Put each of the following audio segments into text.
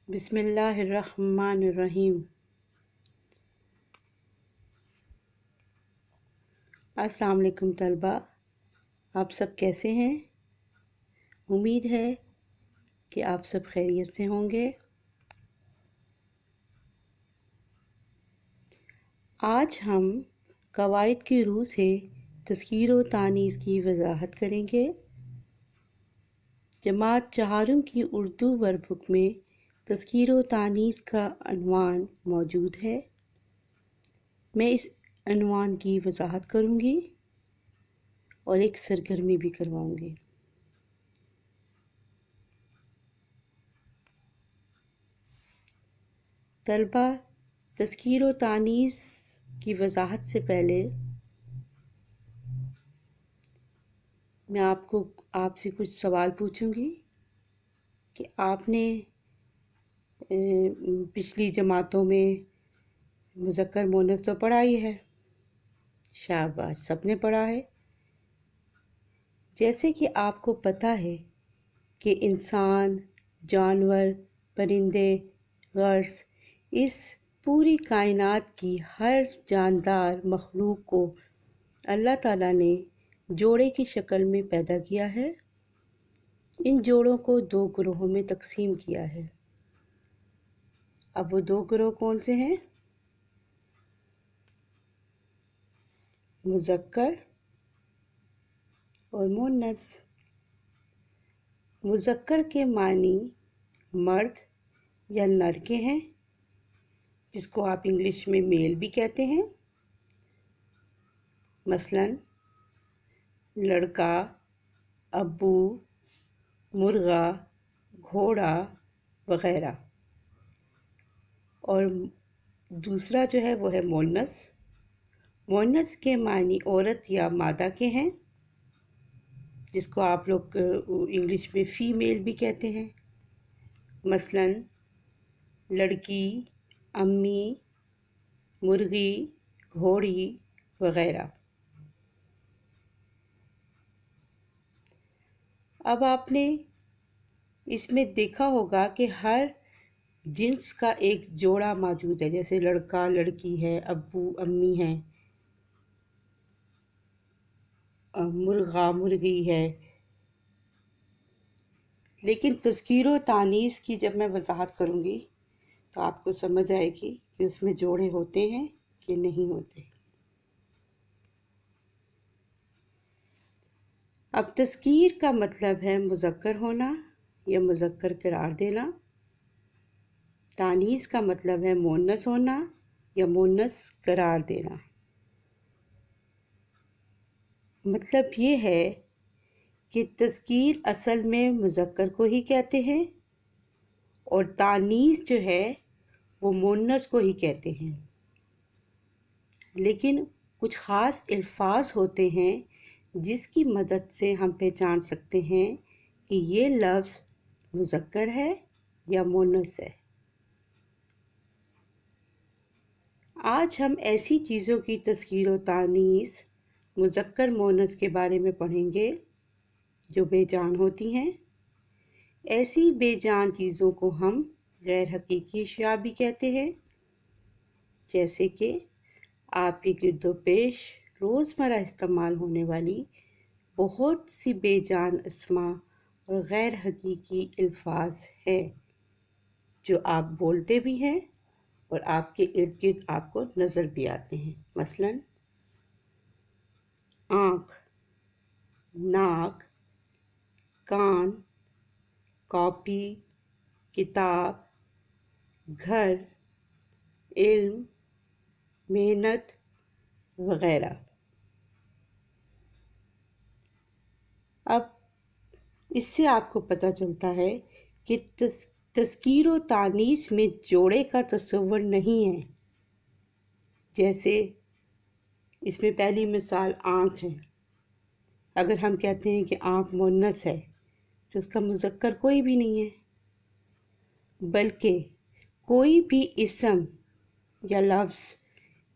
بسم اللہ الرحمن الرحیم۔ السلام علیکم طلبہ، آپ سب کیسے ہیں؟ امید ہے کہ آپ سب خیریت سے ہوں گے۔ آج ہم قواعد کی روح سے تذکیر و تانیث کی وضاحت کریں گے۔ جماعت چہارم کی اردو ورک بک میں تذکیر و تانیث کا عنوان موجود ہے۔ میں اس عنوان کی وضاحت کروں گی اور ایک سرگرمی بھی کرواؤں گی۔ طلبہ، تذکیر و تانیث کی وضاحت سے پہلے میں آپ سے کچھ سوال پوچھوں گی کہ آپ نے پچھلی جماعتوں میں مذکر مؤنث تو پڑھا ہی ہے، شاباش، سب نے پڑھا ہے۔ جیسے کہ آپ کو پتہ ہے کہ انسان، جانور، پرندے، غرض اس پوری کائنات کی ہر جاندار مخلوق کو اللہ تعالیٰ نے جوڑے کی شکل میں پیدا کیا ہے۔ ان جوڑوں کو 2 گروہوں میں تقسیم کیا ہے۔ اب وہ 2 گروہ کون سے ہیں؟ مذکر اور مؤنث۔ مذکر کے معنی مرد یا نر کے ہیں، جس کو آپ انگلش میں میل بھی کہتے ہیں، مثلاً لڑکا، ابو، مرغا، گھوڑا وغیرہ۔ اور دوسرا جو ہے وہ ہے مؤنث۔ مؤنث کے معنی عورت یا مادہ کے ہیں، جس کو آپ لوگ انگلش میں فیمیل بھی کہتے ہیں، مثلاً لڑکی، امی، مرغی، گھوڑی وغیرہ۔ اب آپ نے اس میں دیکھا ہوگا کہ ہر جنس کا ایک جوڑا موجود ہے، جیسے لڑکا لڑکی ہے، ابو امی ہیں، مرغا مرغی ہے۔ لیکن تذکیر و تانیث کی جب میں وضاحت کروں گی تو آپ کو سمجھ آئے گی کہ اس میں جوڑے ہوتے ہیں کہ نہیں ہوتے۔ اب تذکیر کا مطلب ہے مذکر ہونا یا مذکر قرار دینا۔ تانیث کا مطلب ہے مؤنث ہونا یا مؤنث قرار دینا۔ مطلب یہ ہے کہ تذکیر اصل میں مذکر کو ہی کہتے ہیں اور تانیث جو ہے وہ مؤنث کو ہی کہتے ہیں۔ لیکن کچھ خاص الفاظ ہوتے ہیں جس کی مدد سے ہم پہچان سکتے ہیں کہ یہ لفظ مذکر ہے یا مؤنث ہے۔ آج ہم ایسی چیزوں کی تذکیر و تانیث مذکر مؤنث کے بارے میں پڑھیں گے جو بے جان ہوتی ہیں۔ ایسی بے جان چیزوں کو ہم غیر حقیقی اشیاء بھی کہتے ہیں، جیسے کہ آپ کے گرد و پیش روزمرہ استعمال ہونے والی بہت سی بے جان اسما اور غیر حقیقی الفاظ ہیں جو آپ بولتے بھی ہیں اور آپ کے ارد گرد آپ کو نظر بھی آتے ہیں، مثلاً آنکھ، ناک، کان، کاپی، کتاب، گھر، علم، محنت وغیرہ۔ اب اس سے آپ کو پتہ چلتا ہے کہ تذکیر و تانیث میں جوڑے کا تصور نہیں ہے۔ جیسے اس میں پہلی مثال آنکھ ہے۔ اگر ہم کہتے ہیں کہ آنکھ مؤنث ہے تو اس کا مذکر کوئی بھی نہیں ہے، بلکہ کوئی بھی اسم یا لفظ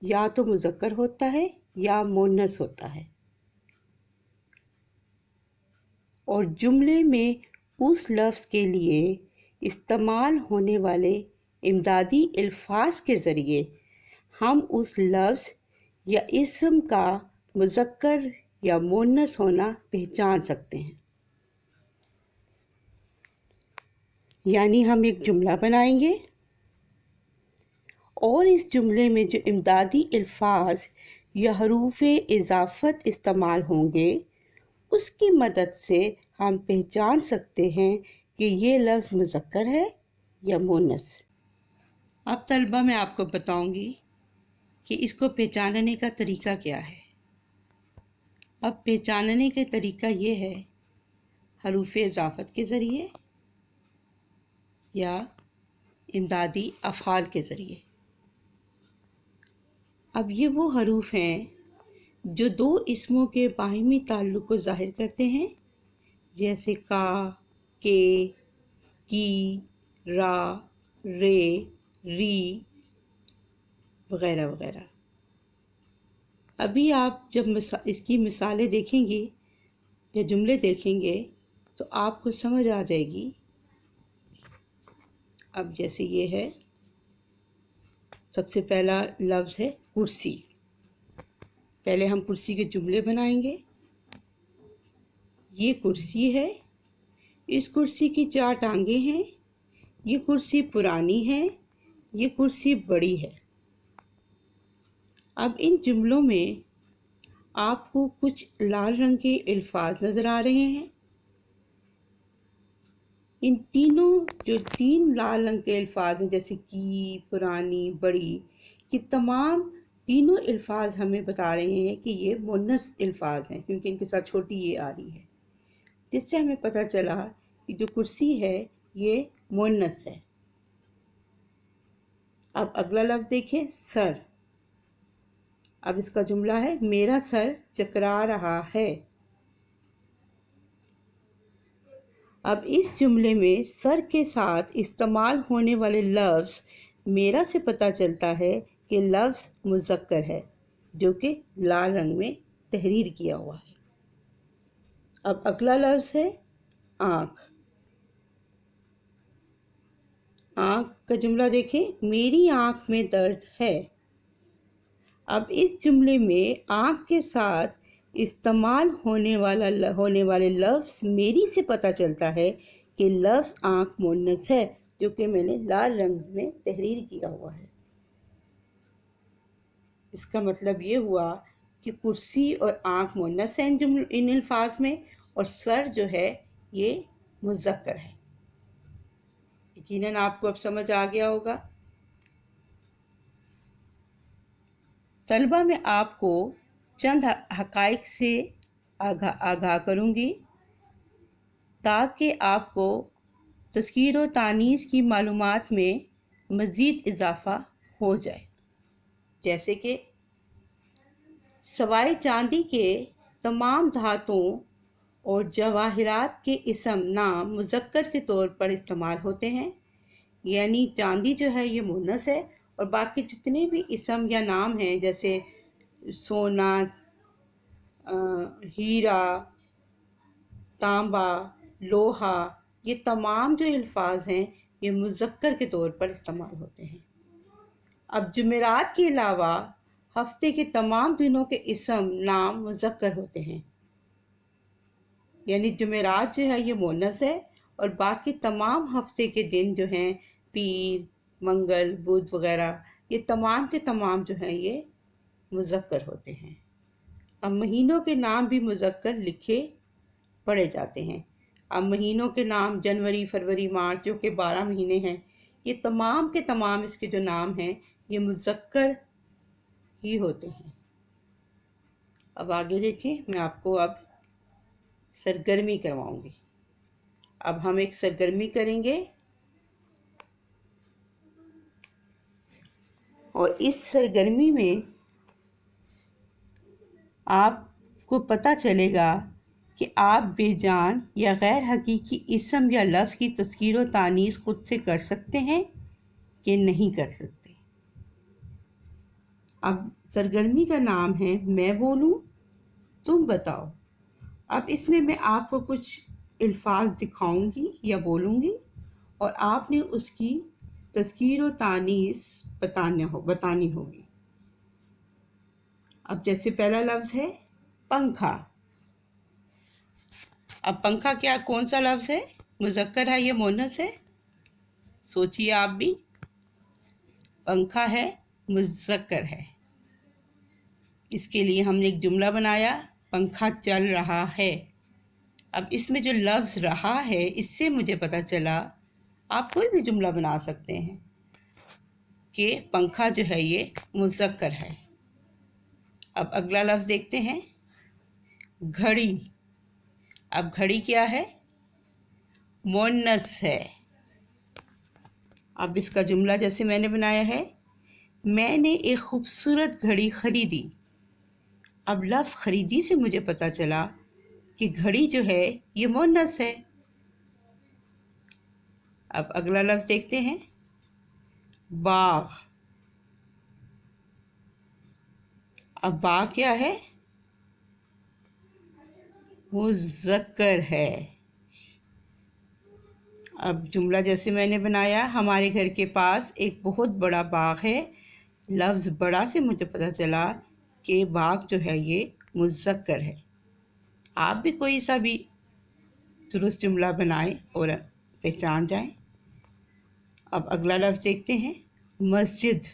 یا تو مذکر ہوتا ہے یا مؤنث ہوتا ہے، اور جملے میں اس لفظ کے لیے استعمال ہونے والے امدادی الفاظ کے ذریعے ہم اس لفظ یا اسم کا مذکر یا مؤنث ہونا پہچان سکتے ہیں۔ یعنی ہم ایک جملہ بنائیں گے اور اس جملے میں جو امدادی الفاظ یا حروف اضافت استعمال ہوں گے اس کی مدد سے ہم پہچان سکتے ہیں کہ یہ لفظ مذکر ہے یا مؤنث۔ اب طلبہ میں آپ کو بتاؤں گی کہ اس کو پہچاننے کا طریقہ کیا ہے۔ اب پہچاننے کا طریقہ یہ ہے حروف اضافت کے ذریعے یا امدادی افعال کے ذریعے۔ اب یہ وہ حروف ہیں جو دو اسموں کے باہمی تعلق کو ظاہر کرتے ہیں، جیسے کا، کے، کی، را، رے، ری وغیرہ وغیرہ۔ ابھی آپ جب اس کی مثالیں دیکھیں گی یا جملے دیکھیں گے تو آپ کو سمجھ آ جائے گی۔ اب جیسے یہ ہے، سب سے پہلا لفظ ہے کرسی۔ پہلے ہم کرسی کے جملے بنائیں گے۔ یہ کرسی ہے، اس کرسی کی 4 ٹانگیں ہیں، یہ کرسی پرانی ہے، یہ کرسی بڑی ہے۔ اب ان جملوں میں آپ کو کچھ لال رنگ کے الفاظ نظر آ رہے ہیں۔ ان تینوں جو 3 لال رنگ کے الفاظ ہیں، جیسے کی، پرانی، بڑی، یہ تمام تینوں الفاظ ہمیں بتا رہے ہیں کہ یہ مؤنث الفاظ ہیں، کیونکہ ان کے ساتھ چھوٹی یہ آ رہی ہے، جس سے ہمیں پتہ چلا کہ جو کرسی ہے یہ مؤنث ہے۔ اب اگلا لفظ دیکھیں، سر۔ اب اس کا جملہ ہے، میرا سر چکرا رہا ہے۔ اب اس جملے میں سر کے ساتھ استعمال ہونے والے لفظ میرا سے پتہ چلتا ہے کہ لفظ مذکر ہے، جو کہ لال رنگ میں تحریر کیا ہوا ہے۔ اب اگلا لفظ ہے آنکھ۔ آنکھ کا جملہ دیکھیں، میری آنکھ میں درد ہے۔ اب اس جملے میں آنکھ کے ساتھ استعمال ہونے والے لفظ میری سے پتہ چلتا ہے کہ لفظ آنکھ مؤنث ہے، جو کہ میں نے لال رنگ میں تحریر کیا ہوا ہے۔ اس کا مطلب یہ ہوا کہ کرسی اور آنکھ مؤنث ہیں ان الفاظ میں، اور سر جو ہے یہ مذکر ہے۔ یقیناً آپ کو اب سمجھ آ گیا ہوگا۔ طلبہ میں آپ کو چند حقائق سے آگاہ کروں گی تاکہ آپ کو تذکیر و تانیث کی معلومات میں مزید اضافہ ہو جائے۔ جیسے کہ سوائے چاندی کے تمام دھاتوں اور جواہرات کے اسم نام مذکر کے طور پر استعمال ہوتے ہیں، یعنی چاندی جو ہے یہ مؤنث ہے، اور باقی جتنے بھی اسم یا نام ہیں جیسے سونا، ہیرا، تانبا، لوہا، یہ تمام جو الفاظ ہیں یہ مذکر کے طور پر استعمال ہوتے ہیں۔ اب جمعرات کے علاوہ ہفتے کے تمام دنوں کے اسم نام مذکر ہوتے ہیں، یعنی جمعرات جو ہے یہ مؤنث ہے، اور باقی تمام ہفتے کے دن جو ہیں پیر، منگل، بدھ وغیرہ، یہ تمام کے تمام جو ہیں یہ مذکر ہوتے ہیں۔ اب مہینوں کے نام بھی مذکر لکھے پڑھے جاتے ہیں۔ اب مہینوں کے نام جنوری، فروری، مارچ، جو کہ 12 مہینے ہیں، یہ تمام کے تمام اس کے جو نام ہیں یہ مذکر ہی ہوتے ہیں۔ اب آگے دیکھیں، میں آپ کو اب سرگرمی کرواؤں گی۔ اب ہم ایک سرگرمی کریں گے، اور اس سرگرمی میں آپ کو پتہ چلے گا کہ آپ بے جان یا غیر حقیقی اسم یا لفظ کی تذکیر و تانیث خود سے کر سکتے ہیں کہ نہیں کر سکتے۔ اب سرگرمی کا نام ہے میں بولوں تم بتاؤ۔ اب اس میں آپ کو کچھ الفاظ دکھاؤں گی یا بولوں گی، اور آپ نے اس کی تذکیر و تانیث بتانی ہوگی۔ اب جیسے پہلا لفظ ہے پنکھا۔ اب پنکھا کون سا لفظ ہے؟ مذکر ہے یا مؤنث ہے؟ سوچئے آپ بھی۔ پنکھا ہے، مذکر ہے۔ اس کے لیے ہم نے ایک جملہ بنایا، پنکھا چل رہا ہے۔ اب اس میں جو لفظ رہا ہے، اس سے مجھے پتہ چلا آپ کوئی بھی جملہ بنا سکتے ہیں کہ پنکھا جو ہے یہ مذکر ہے۔ اب اگلا لفظ دیکھتے ہیں، گھڑی۔ اب گھڑی کیا ہے؟ مؤنث ہے۔ اب اس کا جملہ جیسے میں نے بنایا ہے، میں نے ایک خوبصورت گھڑی خریدی۔ اب لفظ خریدی سے مجھے پتہ چلا کہ گھڑی جو ہے یہ مؤنث ہے۔ اب اگلا لفظ دیکھتے ہیں، باغ۔ اب باغ کیا ہے؟ مذکر ہے۔ اب جملہ جیسے میں نے بنایا، ہمارے گھر کے پاس ایک بہت بڑا باغ ہے۔ لفظ بڑا سے مجھے پتہ چلا کہ باغ جو ہے یہ مذکر ہے۔ آپ بھی کوئی سا بھی درست جملہ بنائیں اور پہچان جائیں۔ اب اگلا لفظ دیکھتے ہیں، مسجد۔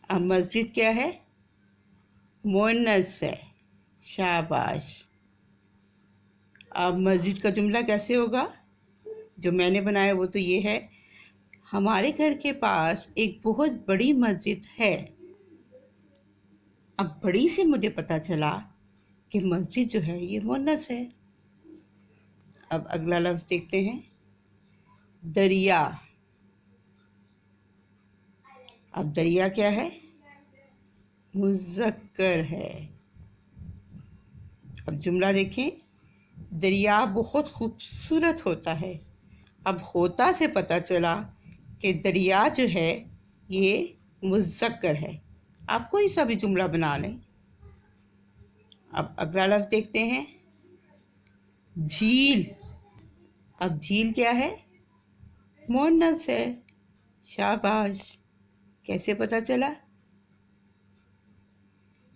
اب مسجد کیا ہے؟ مؤنث ہے۔ شاباش۔ اب مسجد کا جملہ کیسے ہوگا؟ جو میں نے بنایا وہ تو یہ ہے، ہمارے گھر کے پاس ایک بہت بڑی مسجد ہے۔ اب بڑی سے مجھے پتہ چلا کہ مسجد جو ہے یہ مؤنث ہے۔ اب اگلا لفظ دیکھتے ہیں، دریا۔ اب دریا کیا ہے؟ مذکر ہے۔ اب جملہ دیکھیں، دریا بہت خوبصورت ہوتا ہے۔ اب ہوتا سے پتہ چلا کہ دریا جو ہے یہ مذکر ہے۔ آپ کوئی سا بھی جملہ بنا لیں۔ اب اگلا لفظ دیکھتے ہیں، جھیل۔ اب جھیل کیا ہے؟ مؤنث ہے۔ شاباش۔ کیسے پتہ چلا؟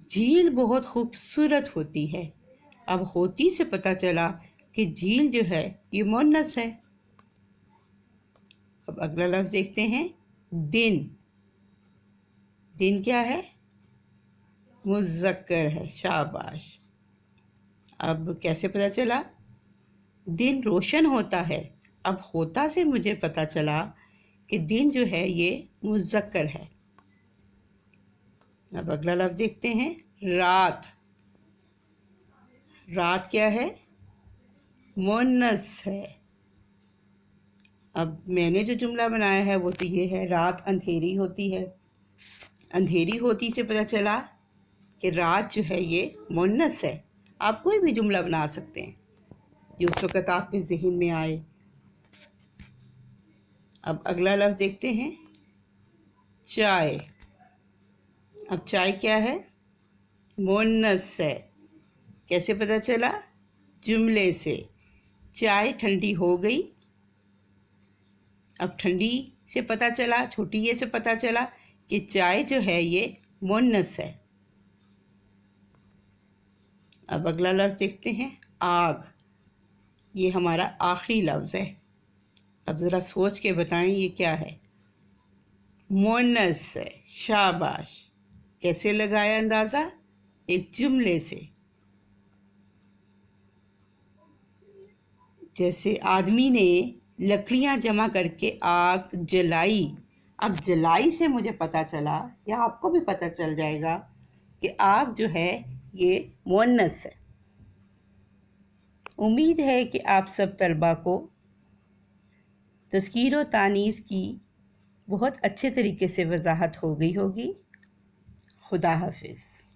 جھیل بہت خوبصورت ہوتی ہے۔ اب ہوتی سے پتہ چلا کہ جھیل جو ہے یہ مؤنث ہے۔ اب اگلا لفظ دیکھتے ہیں، دن۔ دن کیا ہے؟ مذکر ہے۔ شاباش۔ اب کیسے پتہ چلا؟ دن روشن ہوتا ہے۔ اب ہوتا سے مجھے پتہ چلا کہ دن جو ہے یہ مذکر ہے۔ اب اگلا لفظ دیکھتے ہیں، رات۔ رات کیا ہے؟ مؤنث ہے۔ اب میں نے جو جملہ بنایا ہے وہ تو یہ ہے، رات اندھیری ہوتی ہے۔ اندھیری ہوتی سے پتہ چلا کہ رات جو ہے یہ مؤنث ہے۔ آپ کوئی بھی جملہ بنا سکتے ہیں جو اس وقت آپ کے ذہن میں آئے۔ اب اگلا لفظ دیکھتے ہیں، چائے۔ اب چائے کیا ہے؟ مؤنث ہے۔ کیسے پتہ چلا؟ جملے سے، چائے ٹھنڈی ہو گئی۔ اب ٹھنڈی سے پتہ چلا، چھوٹی یہ سے پتہ چلا کہ چائے جو ہے یہ مؤنث ہے۔ اب اگلا لفظ دیکھتے ہیں، آگ۔ یہ ہمارا آخری لفظ ہے۔ اب ذرا سوچ کے بتائیں یہ کیا ہے؟ مؤنث ہے۔ شاباش۔ کیسے لگایا اندازہ؟ ایک جملے سے۔ جیسے آدمی نے لکڑیاں جمع کر کے آگ جلائی۔ اب جلائی سے مجھے پتہ چلا، یا آپ کو بھی پتہ چل جائے گا کہ آگ جو ہے یہ مؤنث ہے۔ امید ہے کہ آپ سب طلباء کو تذکیر و تانیث کی بہت اچھے طریقے سے وضاحت ہو گئی ہوگی۔ خدا حافظ۔